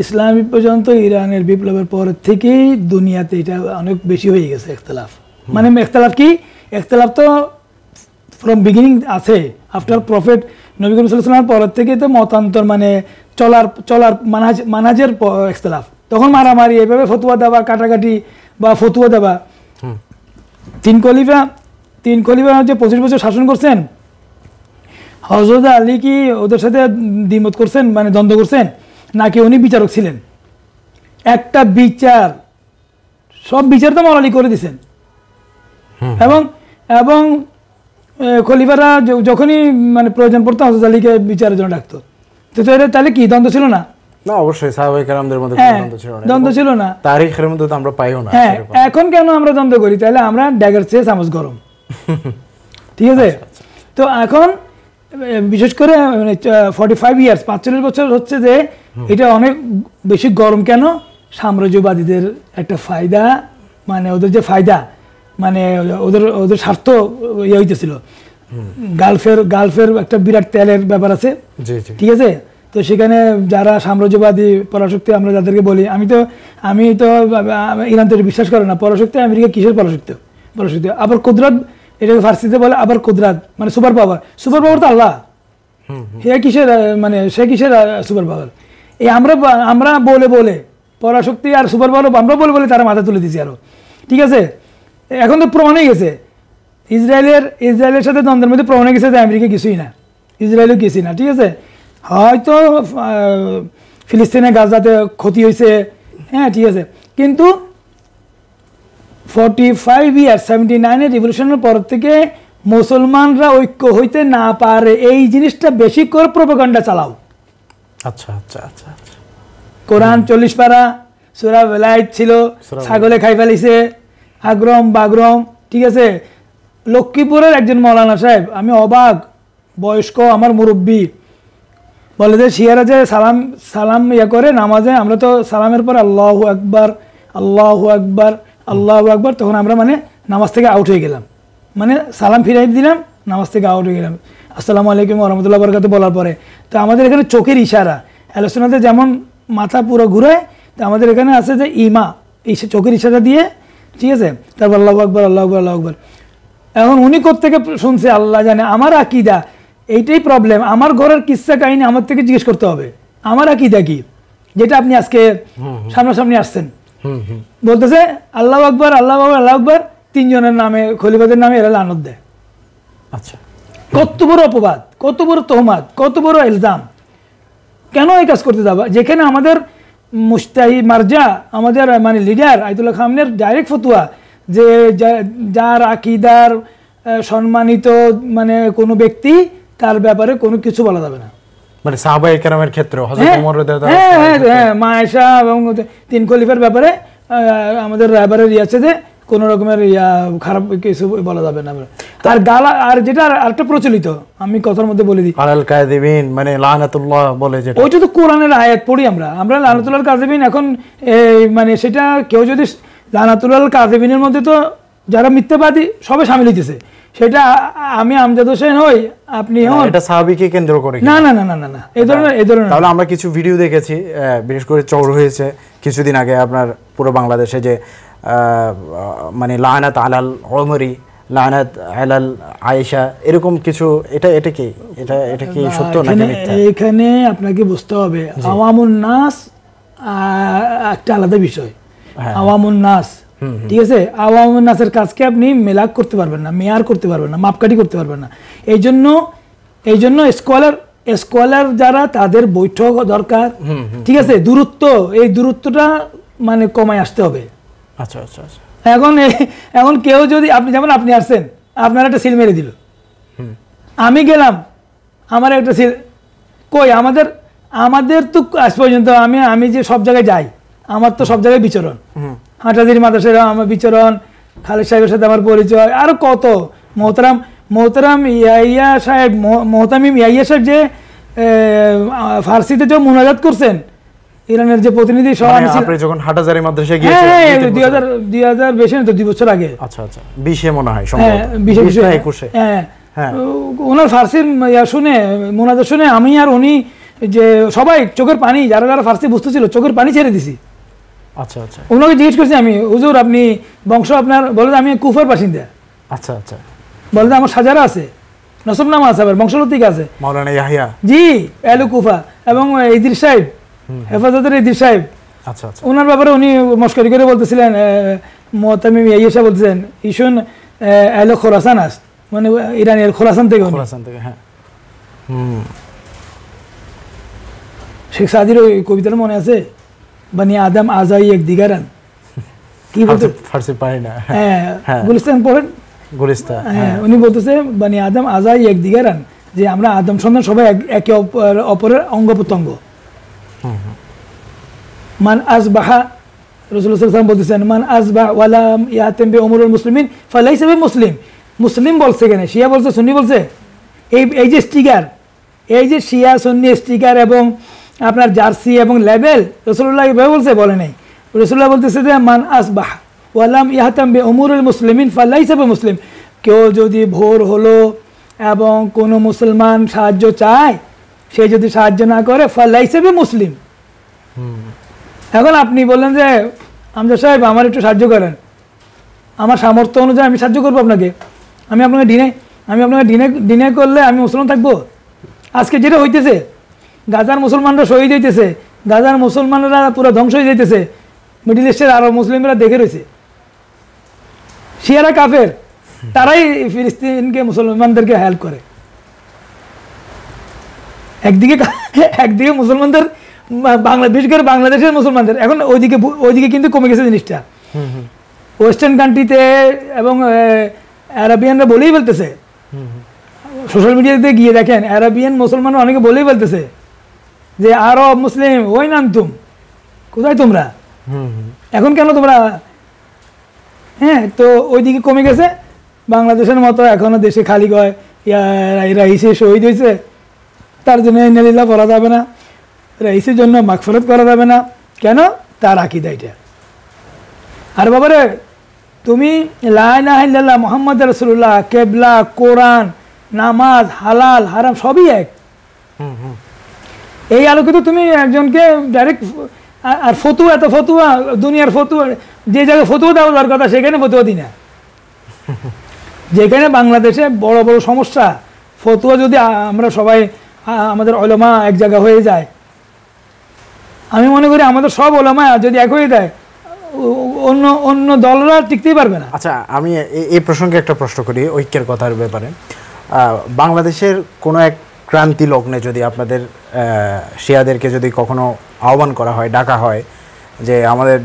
ইসলামী পর্যন্ত ইরানের বিপ্লবের পর থেকেই দুনিয়াতে এটা অনেক বেশি হয়ে গেছে ইখতিলাফ। মানে ইখতিলাফ কি, ইখতিলাফ তো ফ্রম বিগিনিং আছে, আফটার প্রফেট নবী করিম সাল্লাল্লাহু আলাইহি ওয়াসাল্লামের পর থেকে তো মতান্তর, মানে চলার মানহাজের ইখতিলাফ। তখন মারামারি, এভাবে ফতোয়া দেওয়া, কাটাকাটি বা ফতোয়া দেওয়া। তিন খলিফা যে 25 বছর শাসন করছেন, হযরত আলী কি ওদের সাথে দ্বিমত করছেন, মানে দ্বন্দ্ব করছেন, নাকি উনি বিচারক ছিলেন? একটা বিচার, সব বিচার তো মৌলা আলী করে দিয়েছেন। এবং খলিফারা যখনই মানে প্রয়োজন পড়তো হযরত আলীকে বিচারের জন্য ডাকতো। তো তাহলে কি দ্বন্দ্ব ছিল না? না, অবশ্যই সাহাবায়ে কেরামদের মধ্যে দ্বন্দ্ব ছিল না, তারিখের মধ্যে তো আমরা পাইও না। হ্যাঁ, এখন কেন আমরা দ্বন্দ্ব করি? তাহলে আমরা ড্যাগার চেয়ে চামচ গরম। ঠিক আছে। তো এখন বিশেষ করে 45 ইয়ার্স, 45 বছর হচ্ছে যে এটা অনেক বেশি গরম। কেন? সাম্রাজ্যবাদীদের একটা ফায়দা, মানে ওদের যে ফায়দা, মানে ওদের স্বার্থ ইয়ে হইতেছিল। গালফের একটা বিরাট তেলের ব্যাপার আছে, ঠিক আছে। তো সেখানে যারা সাম্রাজ্যবাদী পরাশক্তি আমরা যাদেরকে বলি, আমি তো ইরান তো বিশ্বাস করে না পরাশক্তি। আমেরিকা কিসের পরাশক্তি? আবার কুদরত, এটাকে ফার্সিতে বলে আবার কুদরত, মানে সুপার পাওয়ার। সুপার পাওয়ার তো আল্লাহ, সে কিসের সুপার পাওয়ার? এই আমরা বলে পরাশক্তি আর সুপার পাওয়ার আমরা বলে তারা মাথা তুলে দিছি আরো। ঠিক আছে। এখন তো প্রমাণ হয়ে গেছে, ইসরায়েলের সাথে দ্বন্দ্বের মধ্যে প্রমাণ হয়ে গেছে যে আমেরিকা কিছুই না, ইসরায়েলও কিছুই না। ঠিক আছে। হয়তো ফিলিস্তিনে গাজাতে ক্ষতি হয়েছে, হ্যাঁ ঠিক আছে, কিন্তু 45 ইয়ার 79-এর রিভলিউশনের পর থেকে মুসলমানরা ঐক্য হইতে না পারে, এই জিনিসটা বেশি করে প্রোপাগান্ডা চালাও। আচ্ছা আচ্ছা আচ্ছা। কোরআন 40 পারা, সূরা বেলায়েত ছিল, ছাগলে খাই ফেলিছে, আগ্রম বাগ্রম। ঠিক আছে। লক্ষ্মীপুরের একজন মৌলানা সাহেব, আমি অবাক, বয়স্ক, আমার মুরব্বী, বলে যে শিয়ারা যে সালাম ইয়া করে নামাজে, আমরা তো সালামের পর আল্লাহু আকবার আল্লাহু আকবার আল্লাহু আকবার, তখন আমরা মানে নামাজ থেকে আউট হয়ে গেলাম, মানে সালাম ফিরাই দিলাম, নামাজ থেকে আউট হয়ে গেলাম, আসসালামু আলাইকুম ওয়া রাহমাতুল্লাহি ওয়া বারাকাতুহু বলার পরে। তো আমাদের এখানে চোখের ইশারা, আলোচনাতে যেমন মাথা পুরো ঘুরায়, তো আমাদের এখানে আছে যে ইমা, এই চোখের ইশারা দিয়ে, ঠিক আছে, তারপর আল্লাহু আকবার আল্লাহু আকবার আল্লাহু আকবার। এখন উনি কোত্থেকে শুনছে আল্লাহ জানে। আমার আকীদা এইটাই প্রবলেম, আমার ঘরের কিচ্ছা কাহিনী আমার থেকে জিজ্ঞেস করতে হবে, আমার আকীদা কি, যেটা আপনি আজকে সামনাসামনি আসছেন। বলতেছে আল্লাহু আকবার আল্লাহু আকবার আল্লাহু আকবার, 3 জনের নামে, খলিফাদের নামে এরা লানত দেয়। আচ্ছা, কত বড় অপবাদ, কত বড় তোহমাত, কত বড় ইলজাম। কেন এই কাজ করতে যাবা? যেখানে আমাদের মুস্তাহি মারজা, আমাদের মানে লিডার আয়াতুল্লাহ খামেনির ডাইরেক্ট ফতোয়া যে যার আকীদার সম্মানিত মানে কোনো ব্যক্তি, তার ব্যাপারে কোনো কিছু বলা যাবে না। মানে সাহাবায়ে কেরামের ক্ষেত্রে হযরত ওমর রাদিয়াল্লাহু তাআলা, হ্যাঁ মা আয়েশা এবং 3 খলিফার ব্যাপারে আমাদের রায়বারের আছে যে কোন রকমের খারাপ কিছু বলা যাবে না। আর গালা, আর যেটা আরেকটা প্রচলিত, আমি কথার মধ্যে বলে দিই, আলাল কাযিবিন, মানে লানাতুল্লাহ বলে যেটা, ওইটা তো কোরআনের আয়াত পড়ি আমরা লানাতুল্লাহ কাযিবিন। এখন মানে সেটা কেউ যদি লানাতুল্লাহ কাযিবিনের মধ্যে তো যারা মিথ্যাবাদী সবে শামিল হইতেছে, সেটা আমি আমজাদ হোসেন হই, আপনি হন, এটা সাহাবীকে কেন্দ্র করে না না না না না না, এই ধরনের। তাহলে আমরা কিছু ভিডিও দেখেছি, বিশেষ করে চৌর হয়েছে কিছুদিন আগে আপনার পুরো বাংলাদেশে, যে মানে লানাত আলাল ওমরি, লানাত আলাল আয়েশা, এরকম কিছু। এটা কি সত্য নাকি মিথ্যা? এখানে আপনাকে বুঝতে হবে, আওয়ামুন নাস একটা আলাদা বিষয়। আওয়ামুন নাস, ঠিক আছে, আওয়ামুন নাসের কাজকে আপনি মেলাক করতে পারবেন না, মেয়ার করতে পারবেন না, মাপকাঠি করতে পারবেন না। এই জন্য স্কলার যারা, তাদের বৈঠক দরকার, ঠিক আছে, দূরত্ব, এই দূরত্বটা মানে কমায় আসতে হবে। আচ্ছা আচ্ছা আচ্ছা। এখন কেউ যদি, আপনি যেমন আপনি আসছেন, আপনার একটা সিল মেরে দিল, আমি গেলাম, আমার একটা সিল কই, আমাদের তো আজ পর্যন্ত আমি যে সব জায়গায় যাই, আমার তো সব জায়গায় বিচরণ, হাটাজির মাদ্রাসায় আমার বিচরণ, খালেদ সাহেবের সাথে আমার পরিচয়, আরো কত মোহতারাম ইয়াইয়া সাহেব, মোহতামিম ইয়াইয়া সাহেব যে ফার্সিতে যে মুনাজাত করছেন, ইরানের যে প্রতিনিধি আপনি যখন হাটাজারি মাদ্রাসায় গিয়েছিলেন 2000 বেশি না তো 2 বছর আগে, আচ্ছা আচ্ছা 20 মনে হয়, সম্ভবত 20 না 21। হ্যাঁ, ওনার ফার্সির শুনে, মুনাজাত শুনে আমি আর উনি যে সবাই চোখের পানি, যারা যারা ফার্সি বুঝতেছিল চোখের পানি ছেড়ে দিছি। আচ্ছা আচ্ছা ওনাকে জিজ্ঞেস করছি আমি, হুজুর আপনি বংশ আপনার, বলে আমি কুফার বাসিন্দা। আচ্ছা আচ্ছা বলে আমার সাজারা আছে, নসবনামা আছে, আবার বংশলতিক আছে। মাওলানা ইয়াহিয়া, জি এলু কুফা, এবং ইদ্রিস সাহেব, হেফাজতের ইদ্রিস সাহেব, আচ্ছা আচ্ছা ওনার ব্যাপারে উনি মস্করি করে বলতেছিলেন, মোতামিম ইয়াহিয়া বলতেছেন ইসুন এলো খোরাসান আস, মানে ইরানের খোরাসান থেকে। খোরাসান থেকে, হ্যাঁ। শেখ সাদির ওই কবিতার মনে আছে, বানি আদম আজাই এক দিগারান, কি বলতে ফার্সি পাই না। হ্যাঁ গুলিস্তান পড়েন, গুলিস্তান, হ্যাঁ উনি বলতেছে বানি আদম আজাই এক দিগারান, যে আমরা আদম সন্তান সবাই একে অপরের অঙ্গ প্রত্যঙ্গ। মান আসবাহা, রাসূলুল্লাহ সাল্লাল্লাহু আলাইহি ওয়াসাল্লাম বলতেছেন মান আসবাহ ওয়ালাম ইয়াতিম বিউমুরুল মুসলিমিন ফালাইসা বিমুসলিম। মুসলিম বলছে কেন, শিয়া বলছে, সুন্নি বলছে? এই যে স্টিকার, এই যে শিয়া সুন্নি স্টিকার এবং আপনার জার্সি এবং লেবেল, রাসূলুল্লাহ এভাবে বলছে? বলে নাই। রাসূলুল্লাহ বলতেছে যে মান আসবাহ ওয়ালাম ইয়াহতাম বিউমুরুল মুসলিমিন ফালাইসা বিমুসলিম। কেউ যদি ভোর হলো এবং কোনো মুসলমান সাহায্য চায়, সে যদি সাহায্য না করে ফালাইসা বিমুসলিম। এখন আপনি বললেন যে আমজাদ সাহেব আমার একটু সাহায্য করেন, আমার সামর্থ্য অনুযায়ী আমি সাহায্য করবো আপনাকে, আমি আপনাকে ডিনে করলে আমি মুসলমান থাকবো? আজকে যেটা হইতেছে, গাজার মুসলমানরা শহীদ হইতেছে, গাজার মুসলমানরা পুরো ধ্বংস হয়ে যাইতেছে, মিডিল ইস্টের আরব মুসলিমরা দেখে রয়েছে। শিয়ারা কাফের, তারাই ফিলিস্তিনকে মুসলমানদেরকে হেল্প করে। একদিকে মুসলমানদের, বিশেষ করে বাংলাদেশের মুসলমানদের এখন ওইদিকে কিন্তু কমে গেছে জিনিসটা। ওয়েস্টার্ন কান্ট্রিতে এবং আরাবিয়ানরা বলেই বলতেছে, সোশ্যাল মিডিয়াতে গিয়ে দেখেন আরাবিয়ান মুসলমানরা অনেকে বলেই বলতেছে যে আরব মুসলিম ওই নাম তুম, কোথায় তোমরা এখন, কেন তোমরা? হ্যাঁ, তো ওইদিকে কমে গেছে। বাংলাদেশের মতো এখনো দেশে খালি গয় রাইসে শহীদ হয়েছে, তার জন্য ইন্নালিল্লাহ পড়া যাবে না, রাইসের জন্য মাগফিরাত করা যাবে না, কেন? তার আকীদা এটা। আর বাবারে তুমি লা ইলাহা ইল্লাল্লাহ মুহাম্মদ রাসূলুল্লাহ, কেবলা, কোরআন, নামাজ, হালাল হারাম সবই এক। এই আলোকিত তুমি একজনকে ডাইরেক্ট, আর ফতুয়া, এত ফতুয়া, দুনিয়ার ফতুয়া, যে জায়গায় ফতুয়া দেওয়ার কথা সেখানে ফতুয়া দিই না। যেখানে বাংলাদেশে বড় বড় সমস্যা, ফতুয়া যদি আমরা সবাই আমাদের উলামা এক জায়গা হয়ে যায়, আমি মনে করি আমাদের সব উলামা যদি এক হয়ে যায়, অন্য দলরা টিকতেই পারবে না। আচ্ছা, আমি এই প্রসঙ্গে একটা প্রশ্ন করি ঐক্যের কথার ব্যাপারে। বাংলাদেশের কোনো এক ক্রান্তি লগ্নে যদি আপনাদের শিয়াদেরকে যদি কখনো আহ্বান করা হয়, ডাকা হয়, যে আমাদের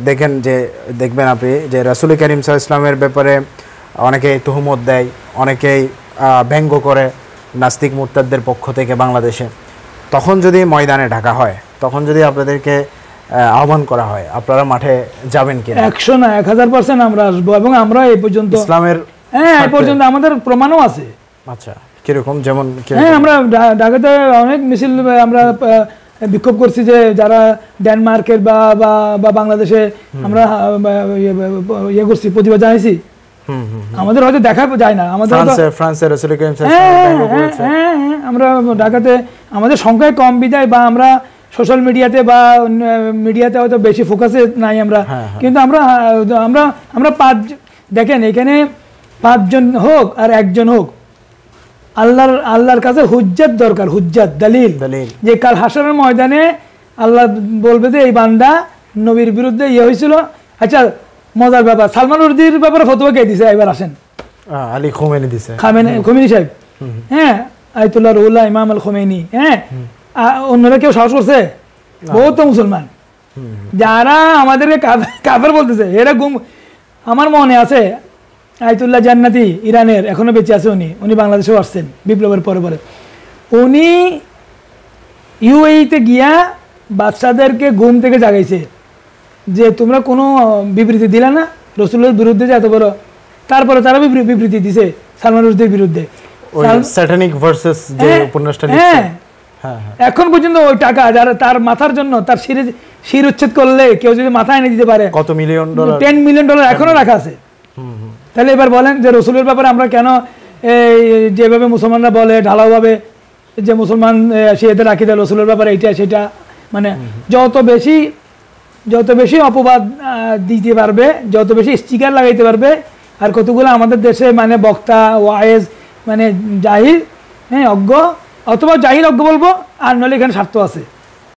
দেখবেন আপনি যে রাসূল করিম সাল্লাল্লাহু আলাইহি ওয়াসাল্লামের ব্যাপারে অনেকেই তুহমত দেয়, অনেকেই ব্যঙ্গ করে নাস্তিক মুরতাদদের পক্ষ থেকে বাংলাদেশে, তখন যদি ময়দানে ডাকা হয়, তখন যদি আপনাদেরকে আহ্বান করা হয়, আপনারা মাঠে যাবেন কি? 100 না 1000% আমরা আসবো, এবং আমরা এই পর্যন্ত ইসলামের, হ্যাঁ এই পর্যন্ত আমাদের প্রমাণও আছে। আচ্ছা, কিরকম? যেমন হ্যাঁ, আমরা ঢাকাতে অনেক মিছিল আমরা বিক্ষোভ করছি, যে যারা ডেনমার্কের বা বাংলাদেশে আমরা ইয়ে করছি, প্রতিবাদ জানাইছি। আমাদের হয়তো দেখা যায় না, আমাদের আমরা ঢাকাতে আমাদের সংখ্যায় কম বিদায়, বা আমরা সোশ্যাল মিডিয়াতে বা মিডিয়াতে হয়তো বেশি ফোকাসে নাই আমরা, কিন্তু আমরা 5, দেখেন এখানে 5 জন হোক আর 1 জন হোক, আল্লাহর কাছে হুজ্জাত দরকার, হুজ্জাত, দলিল, যে কাল হাশরের ময়দানে আল্লাহ বলবে যে এই বান্দা নবীর বিরুদ্ধে ইয়ে হয়েছিল। আচ্ছা, মজার ব্যাপার, সালমান রুশদির ব্যাপারে ফতোয়া কে দিছে? এবার আসেন, আলী খোমেনি দিছে, খোমেনি সাহেব, হ্যাঁ, আয়াতুল্লাহ রুহুল্লাহ ইমাম আল খোমেনি, হ্যাঁ, অন্যরা কেউ সাহস করছে? বহুত মুসলমান যারা আমাদেরকে কাফের বলতেছে, এরা আমার মনে আছে আয়াতুল্লাহ জান্নাতি, ইরানের, এখনো বেঁচে আছে, উনি বাংলাদেশেও আসছেন বিপ্লবের পরে পরে। উনি ইউএইতে গিয়া বাচ্চাদেরকে ঘুম থেকে জাগাইছে যে তোমরা কোনো বিবৃতি দিলে না রাসূলের বিরুদ্ধে, যে এত বড়, তারপরে তারা বিবৃতি দিছে সালমান রুশদির বিরুদ্ধে, স্যাটানিক ভার্সেস যে উপন্যাসটা লিখছে। এখন পর্যন্ত ওই টাকা যারা তার মাথার জন্য, তার শির উচ্ছেদ করলে কেউ যদি মাথা এনে দিতে পারে, কত মিলিয়ন ডলার, $10 মিলিয়ন এখনো রাখা আছে। তাহলে এবার বলেন যে রসুলের ব্যাপারে আমরা কেন যেভাবে মুসলমানরা বলে ঢালাওভাবে, যে মুসলমান শিয়াদের আকিদা রসুলের ব্যাপারে এটা সেটা, মানে যত বেশি অপবাদ দিতে পারবে, যত বেশি স্টিকার লাগাইতে পারবে, আর কতগুলো আমাদের দেশে মানে বক্তা ওয়াইজ মানে জাহিল, হ্যাঁ অজ্ঞ, অথবা জাহিল অজ্ঞ বলবো, আর নইলে এখানে স্বার্থ আছে।